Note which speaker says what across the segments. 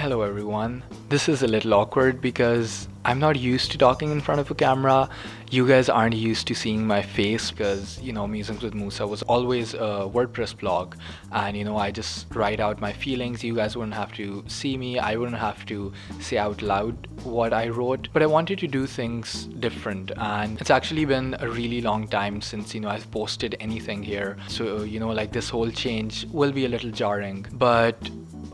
Speaker 1: Hello everyone. This is a little awkward because I'm not used to talking in front of a camera. You guys aren't used to seeing my face because, Musings with Musa was always a WordPress blog. And, I just write out my feelings. You guys wouldn't have to see me. I wouldn't have to say out loud what I wrote. But I wanted to do things different. And it's actually been a really long time since, I've posted anything here. So, this whole change will be a little jarring. But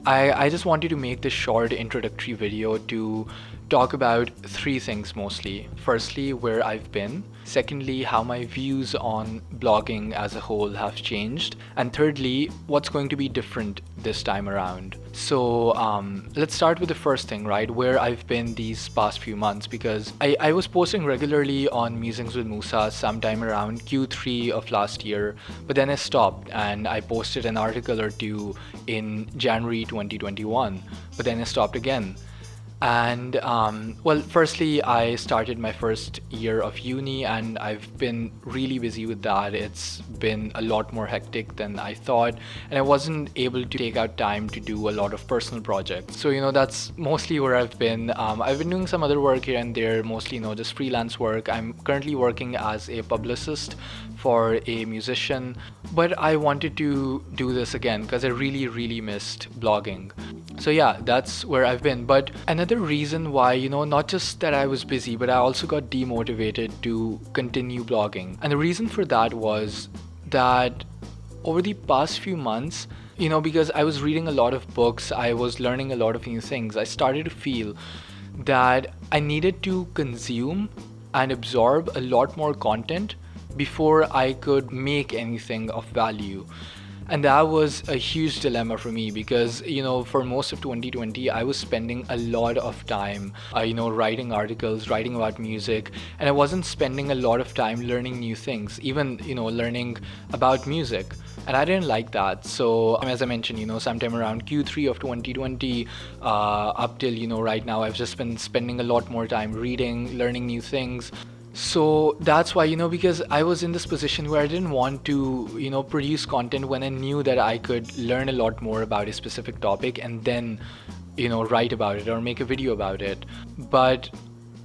Speaker 1: I just wanted to make this short introductory video to talk about three things mostly. Firstly, where I've been. Secondly, how my views on blogging as a whole have changed. And thirdly, what's going to be different this time around. So let's start with the first thing, right? Where I've been these past few months, because I was posting regularly on Musings with Musa sometime around Q3 of last year, but then I stopped and I posted an article or two in January 2021, but then I stopped again. And firstly, I started my first year of uni and I've been really busy with that. It's been a lot more hectic than I thought, and I wasn't able to take out time to do a lot of personal projects. So, that's mostly where I've been. I've been doing some other work here and there, mostly, just freelance work. I'm currently working as a publicist for a musician, but I wanted to do this again because I really, really missed blogging. So yeah, that's where I've been. But another reason why, not just that I was busy, but I also got demotivated to continue blogging. And the reason for that was that over the past few months, because I was reading a lot of books, I was learning a lot of new things, I started to feel that I needed to consume and absorb a lot more content before I could make anything of value. And that was a huge dilemma for me because, for most of 2020, I was spending a lot of time, writing articles, writing about music, and I wasn't spending a lot of time learning new things, even, learning about music. And I didn't like that. So, as I mentioned, sometime around Q3 of 2020, up till, right now, I've just been spending a lot more time reading, learning new things. So that's why, because I was in this position where I didn't want to, produce content when I knew that I could learn a lot more about a specific topic and then, write about it or make a video about it. But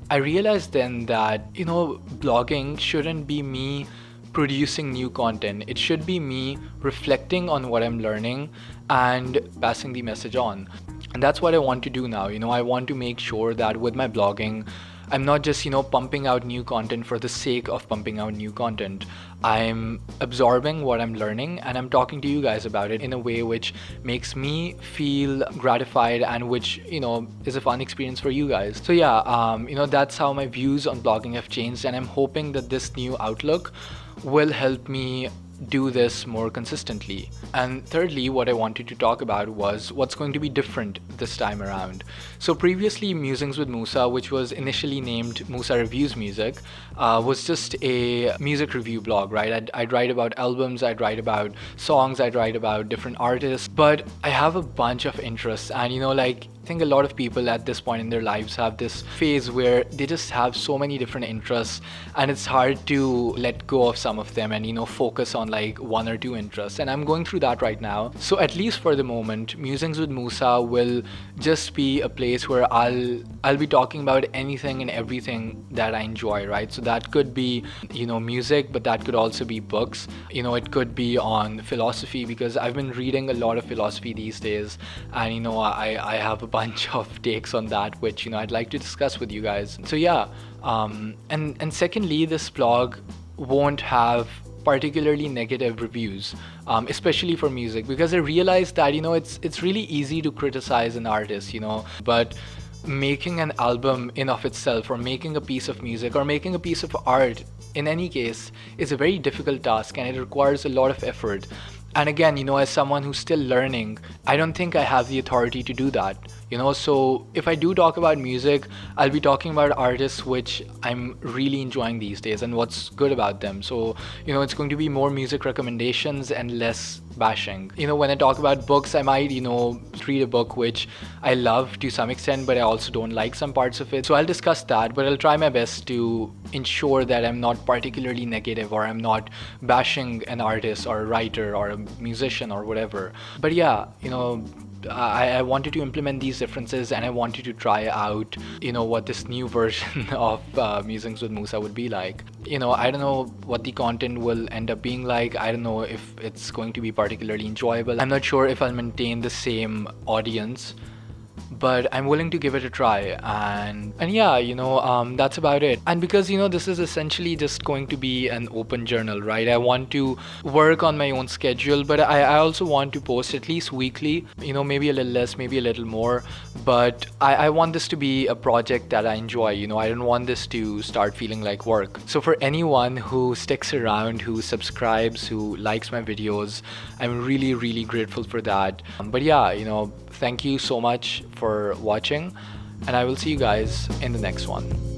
Speaker 1: I realized then that, blogging shouldn't be me producing new content. It should be me reflecting on what I'm learning and passing the message on. And that's what I want to do now. I want to make sure that with my blogging, I'm not just, pumping out new content for the sake of pumping out new content. I'm absorbing what I'm learning and I'm talking to you guys about it in a way which makes me feel gratified and which, is a fun experience for you guys. So yeah, that's how my views on blogging have changed, and I'm hoping that this new outlook will help me do this more consistently. And thirdly, what I wanted to talk about was what's going to be different this time around. So previously, Musings with Musa, which was initially named Musa Reviews Music, was just a music review blog, right? I'd write about albums, I'd write about songs, I'd write about different artists, but I have a bunch of interests, and I think a lot of people at this point in their lives have this phase where they just have so many different interests and it's hard to let go of some of them and focus on like one or two interests, and I'm going through that right now. So at least for the moment, Musings with Musa will just be a place where I'll be talking about anything and everything that I enjoy, right? So that could be music, but that could also be books. It could be on philosophy because I've been reading a lot of philosophy these days, and I have a bunch of takes on that which I'd like to discuss with you guys. So yeah, and secondly, this blog won't have particularly negative reviews, especially for music, because I realized that it's really easy to criticize an artist, but making an album in of itself, or making a piece of music, or making a piece of art in any case, is a very difficult task and it requires a lot of effort. And again, as someone who's still learning, I don't think I have the authority to do that. So if I do talk about music, I'll be talking about artists which I'm really enjoying these days and what's good about them. So, it's going to be more music recommendations and less bashing. When I talk about books, I might, read a book which I love to some extent, but I also don't like some parts of it. So I'll discuss that, but I'll try my best to ensure that I'm not particularly negative or I'm not bashing an artist or a writer or a musician or whatever. But yeah, I wanted to implement these differences, and I wanted to try out, what this new version of Musings with Musa would be like. I don't know what the content will end up being like. I don't know if it's going to be particularly enjoyable. I'm not sure if I'll maintain the same audience, but I'm willing to give it a try. And yeah, that's about it. And because this is essentially just going to be an open journal, right? I want to work on my own schedule, but I also want to post at least weekly, maybe a little less, maybe a little more, but I want this to be a project that I enjoy. I don't want this to start feeling like work. So for anyone who sticks around, who subscribes, who likes my videos, I'm really, really grateful for that. But yeah, thank you so much for watching, and I will see you guys in the next one.